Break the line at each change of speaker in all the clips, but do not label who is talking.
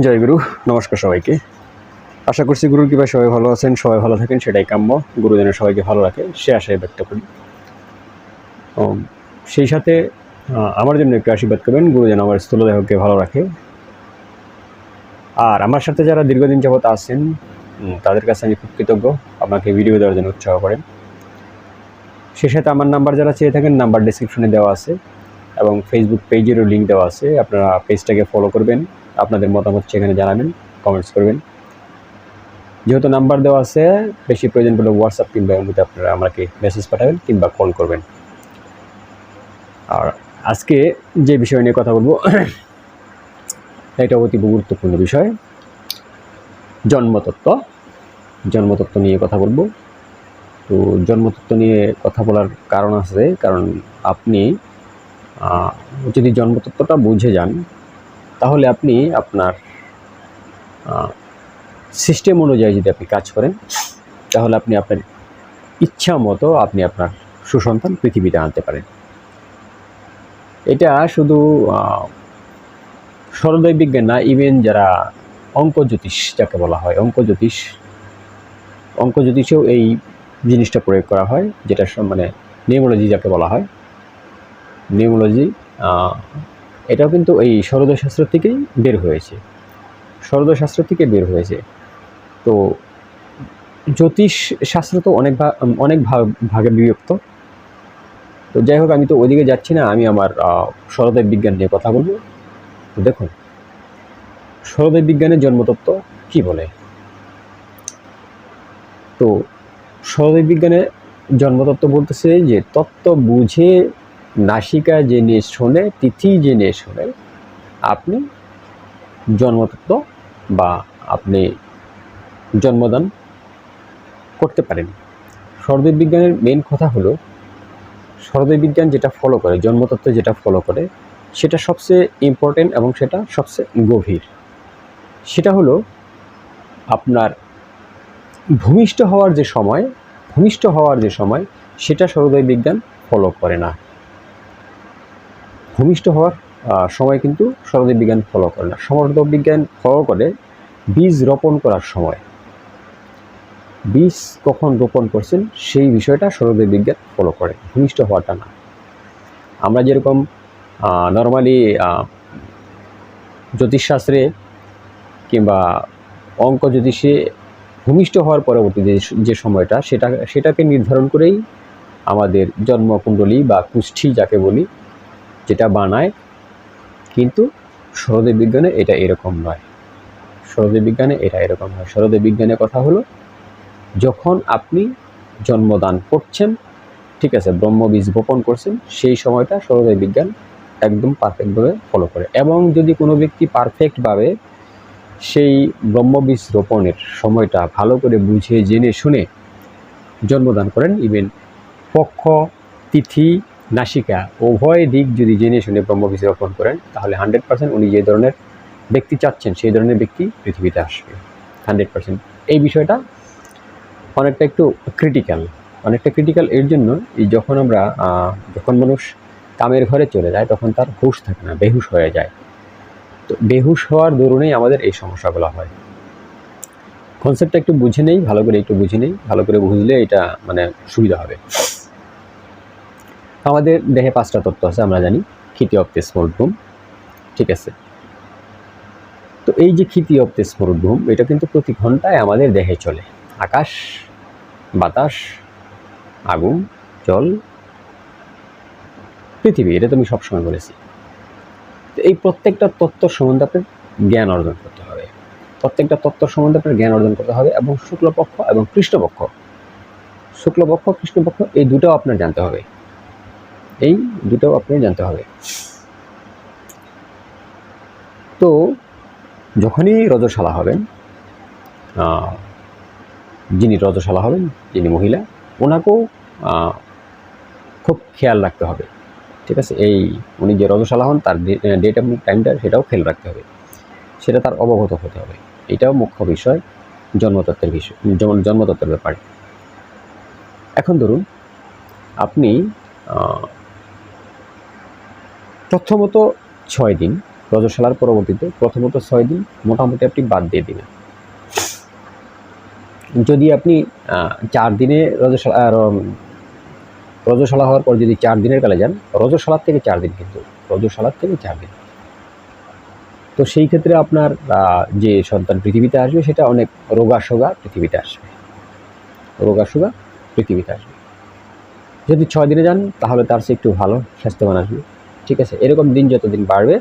জয় গুরু। নমস্কার সবাইকে। আশা করছি গুরুর কৃপায় সবাই ভালো আছেন, সবাই ভালো থাকেন, সেটাই কাম্য। গুরু যেন সবাইকে ভালো রাখে সে আশায় ব্যক্ত করি। সেই সাথে আমার জন্য একটু আশীর্বাদ করবেন, গুরু যেন আমার স্থূলদেহকে ভালো রাখে। আর আমার সাথে যারা দীর্ঘদিন যাবত আছেন তাদের কাছে আমি খুব কৃতজ্ঞ, আপনাকে ভিডিও দেওয়ার জন্য উৎসাহ করেন। সেই সাথে আমার নাম্বার যারা চেয়ে থাকেন, নাম্বার ডিসক্রিপশনে দেওয়া আছে এবং ফেসবুক পেজেরও লিঙ্ক দেওয়া আছে। আপনারা পেজটাকে ফলো করবেন, আপনাদের মতামত সেখানে জানাবেন, কমেন্টস করবেন। যেহেতু নাম্বার দেওয়া আছে, বেশি প্রয়োজন পড়লে হোয়াটসঅ্যাপ কিংবা এমনিতে আপনারা আমাকে মেসেজ পাঠাবেন কিংবা কল করবেন। আর আজকে যে বিষয় নিয়ে কথা বলবো এটা অতি গুরুত্বপূর্ণ বিষয়, জন্মতত্ত্ব। জন্মতত্ত্ব নিয়ে কথা বলবো। তো জন্মতত্ত্ব নিয়ে কথা বলার কারণ আছে, কারণ আপনি যদি জন্মতত্ত্বটা বুঝে যান তাহলে আপনি আপনার সিস্টেম অনুযায়ী যদি আপনি কাজ করেন তাহলে আপনি আপনার ইচ্ছা মতো আপনি আপনার সুসন্তান পৃথিবীতে আনতে পারেন। এটা শুধু সরোদয় বিজ্ঞান না, ইভেন যারা অঙ্ক জ্যোতিষ যাকে বলা হয়, অঙ্ক জ্যোতিষেও এই জিনিসটা প্রয়োগ করা হয়, যেটা মানে নিউমোলজি যাকে বলা হয়। নিউমোলজি এটাও কিন্তু এই সরোদয় শাস্ত্র থেকেই বের হয়েছে, সরোদয় শাস্ত্র থেকে বের হয়েছে। তো জ্যোতিষ শাস্ত্র তো অনেক ভাগে বিভক্ত। তো যাই হোক, আমি তো ওইদিকে যাচ্ছি না, আমি আমার সরোদয় বিজ্ঞান নিয়ে কথা বলবো। তো দেখুন, সরোদয় বিজ্ঞানের জন্মতত্ত্ব কি বলে। তো সরোদয় বিজ্ঞানে জন্মতত্ত্ব বলতেছে যে তত্ত্ব বুঝে নাসিকা জেনে শোনে, তিথি জেনে শোনে আপনি জন্মতত্ত্ব বা আপনি জন্মদান করতে পারেন। সরোদয় বিজ্ঞানের মেন কথা হলো, সরোদয় বিজ্ঞান যেটা ফলো করে, জন্মতত্ত্ব যেটা ফলো করে, সেটা সবচেয়ে ইম্পর্টেন্ট এবং সেটা সবচেয়ে গভীর। সেটা হলো আপনার ভূমিষ্ঠ হওয়ার যে সময় সেটা সরোদয় বিজ্ঞান ফলো করে না। ভূমিষ্ঠ হওয়ার সময় কিন্তু সরোদয় বিজ্ঞান ফলো করে না। সরোদয় বিজ্ঞান ফলো করে বীজ রোপণ করার সময়। বীজ কখন রোপণ করছেন সেই বিষয়টা সরোদয় বিজ্ঞান ফলো করে, ভূমিষ্ঠ হওয়াটা না। আমরা যেরকম নর্মালি জ্যোতিষশাস্ত্রে কিংবা অঙ্ক জ্যোতিষে ভূমিষ্ঠ হওয়ার পরবর্তী যে সময়টা, সেটাকে নির্ধারণ করেই আমাদের জন্মকুণ্ডলী বা কুষ্ঠি যাকে বলি, যেটা বানায়। কিন্তু সরোদয় বিজ্ঞানে এটা এরকম নয়। সরোদয় বিজ্ঞানের কথা হলো, যখন আপনি জন্মদান করছেন, ঠিক আছে, ব্রহ্মবীজ বপন করছেন, সেই সময়টা সরোদয় বিজ্ঞান একদম পারফেক্টভাবে ফলো করে। এবং যদি কোনো ব্যক্তি পারফেক্টভাবে সেই ব্রহ্মবীজ রোপণের সময়টা ভালো করে বুঝে জেনে শুনে জন্মদান করেন, ইভেন পক্ষ, তিথি, নাসিকা উভয় দিক যদি জেনে শুনে ব্রহ্মবীজ রোপণ করেন, তাহলে 100% উনি যে ধরনের ব্যক্তি চাচ্ছেন সেই ধরনের ব্যক্তি পৃথিবীতে আসবে 100%। এই বিষয়টা অনেকটা একটু ক্রিটিক্যাল। এর জন্য যখন মানুষ কামের ঘরে চলে যায় তখন তার হুঁশ থাকে না, বেহুশ হয়ে যায়। তো বেহুশ হওয়ার দরুনেই আমাদের এই সমস্যাগুলো হয়। কনসেপ্টটা একটু বুঝে নেই, ভালো করে বুঝলে এটা মানে সুবিধা হবে। আমাদের দেহে 5টা তত্ত্ব আছে, আমরা জানি, ক্ষিতি, অপ্তি, স্মরণ, ধূম, ঠিক আছে। তো এই যে ক্ষিতি, অপ্তি, স্মরণ, ধূম, এটা কিন্তু প্রতি ঘন্টায় আমাদের দেহে চলে। আকাশ, বাতাস, আগুন, জল, পৃথিবী, এটা তো আমি সবসময় বলেছি। তো এই প্রত্যেকটা তত্ত্ব সম্বন্ধে আপনার জ্ঞান অর্জন করতে হবে। এবং শুক্লপক্ষ এবং কৃষ্ণপক্ষ, এই দুটাও আপনার জানতে হবে। তো যখনই রজস্বালা হবেন, যিনি মহিলা, ওনাকেও খুব খেয়াল রাখতে হবে, ঠিক আছে। উনি যে রজস্বালা হন তার ডেট এবং টাইমটা সেটাও খেয়াল রাখতে হবে, সেটা তার অবগত হতে হবে। এটাও মুখ্য বিষয় জন্মতত্ত্বের ব্যাপারে। এখন ধরুন, আপনি প্রথমত 6 দিন রজস্বলার পরবর্তীতে প্রথমত 6 দিন মোটামুটি আপনি বাদ দিয়ে দিবেন। যদি আপনি 4 দিনে রজস্বলা হওয়ার পর যদি 4 দিনের কালে যান, রজস্বলার থেকে 4 দিন, কিন্তু রজস্বলার থেকে 4 দিন, তো সেই ক্ষেত্রে আপনার যে সন্তান পৃথিবীতে আসবে সেটা অনেক রোগাশোগা পৃথিবীতে আসবে, রোগাশোগা পৃথিবীতে আসবে। যদি 6 দিনে যান তাহলে তার চেয়ে একটু ভালো স্বাস্থ্যবান আসবে, ঠিক আছে। এরকম দিন যতদিন বাড়বে,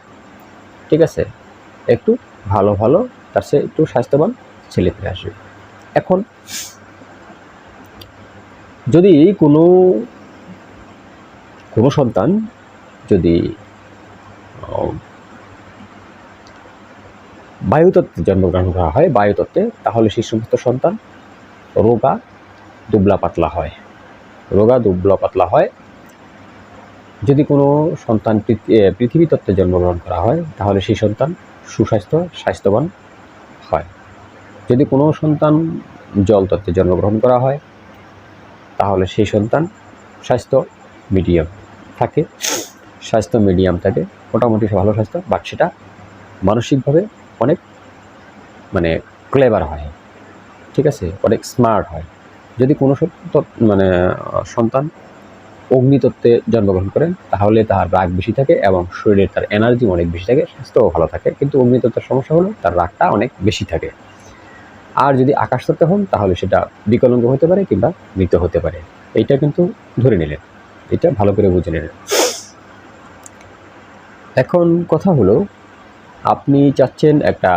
ঠিক আছে, একটু ভালো ভালো তার চেয়ে একটু স্বাস্থ্যবান ছেলেপেলে আসবে। এখন যদি কোনো সন্তান যদি বায়ুতত্ত্বে জন্মগ্রহণ করা হয়, বায়ুতত্ত্বে, তাহলে সেই সমস্ত সন্তান রোগা দুবলা পাতলা হয়, রোগা দুবলা পাতলা হয়। যদি কোনো সন্তান পৃথিবী তত্ত্বে জন্মগ্রহণ করা হয় তাহলে সেই সন্তান স্বাস্থ্যবান হয়। যদি কোনো সন্তান জল তত্ত্বে জন্মগ্রহণ করা হয় তাহলে সেই সন্তান স্বাস্থ্য মিডিয়াম থাকে, মোটামুটি ভালো স্বাস্থ্য, বাট সেটা মানসিকভাবে অনেক ক্লেভার হয়, ঠিক আছে, অনেক স্মার্ট হয়। যদি কোনো সন্তান অগ্নিতত্ত্বে জন্মগ্রহণ করেন তাহলে তার রাগ বেশি থাকে এবং শরীরের তার এনার্জি অনেক বেশি থাকে, স্বাস্থ্যও ভালো থাকে, কিন্তু অগ্নিতত্ত্বের সমস্যা হলো তার রাগটা অনেক বেশি থাকে। আর যদি আকাশতত্ত্বে হন তাহলে সেটা বিকলাঙ্গ হতে পারে কিংবা মৃত হতে পারে। এইটা কিন্তু ধরে নিলেন, এটা ভালো করে বুঝে নিলেন। এখন কথা হলো, আপনি চাচ্ছেন একটা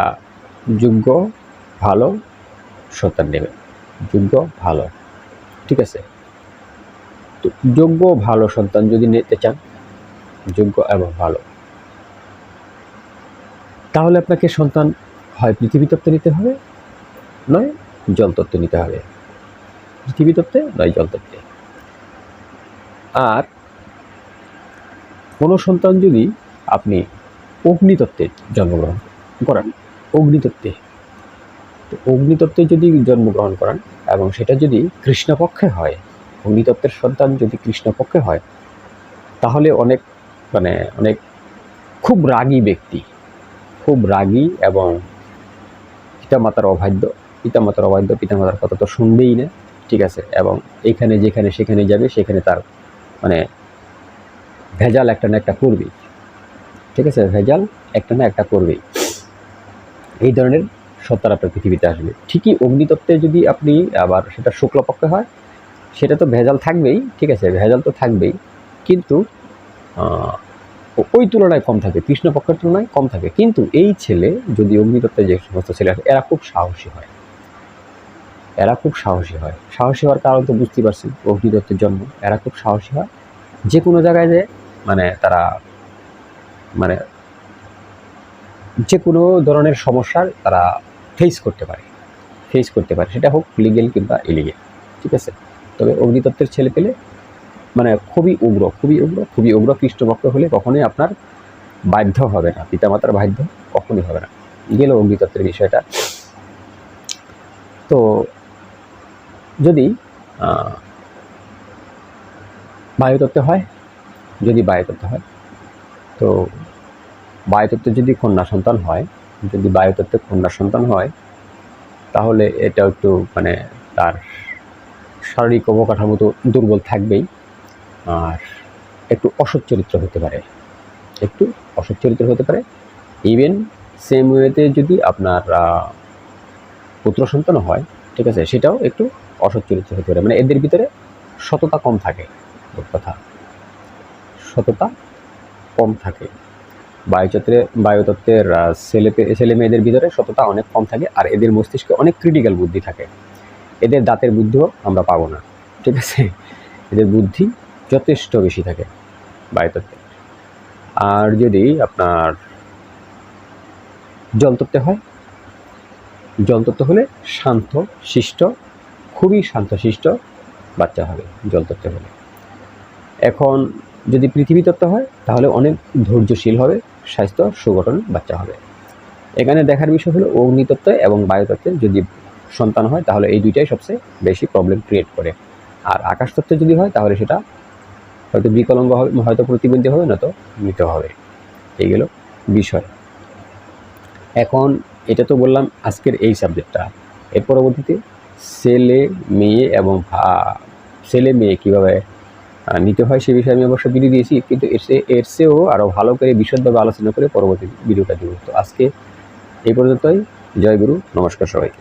যোগ্য ভালো সন্তান নেবেন, যোগ্য ভালো, ঠিক আছে। তো যোগ্য ভালো সন্তান যদি নিতে চান, যোগ্য এবং ভালো, তাহলে আপনাকে সন্তান হয় পৃথিবী তত্ত্বে নিতে হবে, নয় জলতত্ত্বে নিতে হবে, পৃথিবী তত্ত্বে নয় জলতত্ত্বে। আর কোনো সন্তান যদি আপনি অগ্নিতত্ত্বে জন্মগ্রহণ করান, অগ্নিতত্ত্বে যদি জন্মগ্রহণ করান এবং সেটা যদি কৃষ্ণপক্ষে হয়, অগ্নিতত্ত্বের সন্তান যদি কৃষ্ণপক্ষে হয় তাহলে অনেক খুব রাগী ব্যক্তি, খুব রাগী এবং পিতামাতার অবাধ্য, পিতামাতার কথা তো শুনবেই না, ঠিক আছে, এবং এখানে যেখানে সেখানে যাবে সেখানে তার ভেজাল একটা না একটা করবেই, ঠিক আছে, ভেজাল একটা না একটা করবেই। এই ধরনের সত্তার আপনার পৃথিবীতে আসবে। ঠিকই অগ্নিতত্ত্বে যদি আপনি আবার সেটা শুক্লপক্ষে হয় সেটা তো ভেজাল থাকবেই, ঠিক আছে, ভেজাল তো থাকবেই, কিন্তু ওই তুলনায় কম থাকে, কৃষ্ণপক্ষের তুলনায় কম থাকে। কিন্তু এই ছেলে যদি অগ্নিতত্ত্বে যে সমস্ত ছেলে আসে এরা খুব সাহসী হয়, সাহসী হওয়ার কারণ তো বুঝতেই পারছেন, অগ্নিতত্ত্বের জন্ম, এরা খুব সাহসী হয়। যে কোনো জায়গায় যে তারা যে কোনো ধরনের সমস্যার তারা ফেস করতে পারে, সেটা হোক লিগেল কিংবা ইলিগেল, ঠিক আছে। তবে অগ্নিতত্ত্বের ছেলে পেলে খুবই উগ্র কৃষ্ণপক্ষ হলে কখনোই আপনার বাধ্য হবে না, পিতামাতার বাধ্য কখনোই হবে না। গেল অগ্নিতত্ত্বের বিষয়টা। তো যদি বায়ুতত্ত্বে হয়, তো বায়ুতত্ত্বে যদি কন্যা সন্তান হয়, তাহলে এটা একটু তার শারীরিক অবকাঠামো তো দুর্বল থাকবেই, আর একটু অসৎ চরিত্র হতে পারে, ইভেন সেম ওয়েতে যদি আপনার পুত্র সন্তান হয়, ঠিক আছে, সেটাও একটু অসৎ চরিত্র হতে পারে, এদের ভিতরে সততা কম থাকে, বায়ুতত্ত্বের ছেলে মেয়েদের ভিতরে সততা অনেক কম থাকে, আর এদের মস্তিষ্কে অনেক ক্রিটিক্যাল বুদ্ধি থাকে, এদের দাঁতের বুদ্ধিও আমরা পাবো না, ঠিক আছে, এদের বুদ্ধি যথেষ্ট বেশি থাকে বায়ুতত্ত্বে। আর যদি আপনার জলতত্ত্বে হলে খুবই শান্তশিষ্ট বাচ্চা হবে জলতত্ত্বে হলে। এখন যদি পৃথিবী তত্ত্ব হয় তাহলে অনেক ধৈর্যশীল হবে, স্বাস্থ্য সুগঠন বাচ্চা হবে। এখানে দেখার বিষয় হলো অগ্নিতত্ত্বে এবং বায়ুতত্ত্বে যদি সন্তান হয় তাহলে এই দুইটাই সবচেয়ে বেশি প্রবলেম ক্রিয়েট করে। আর আকাশতত্ত্বে যদি হয় তাহলে সেটা হয়তো বিকলাঙ্গ হবে, হয়তো প্রতিবন্ধী হবে, না তো মৃত হবে। এই গেল বিষয়। এখন এটা তো বললাম আজকের এই সাবজেক্টটা, এর পরবর্তীতে ছেলে মেয়ে এবং ছেলে মেয়ে কীভাবে নিতে হয় সে বিষয়ে আমি অবশ্য ভিডিও দিয়েছি, কিন্তু এর চেয়েও আরও ভালো করে বিশদভাবে আলোচনা করে পরবর্তী ভিডিওটা দেবো। তো আজকে এই পর্যন্তই। জয় গুরু, নমস্কার সবাইকে।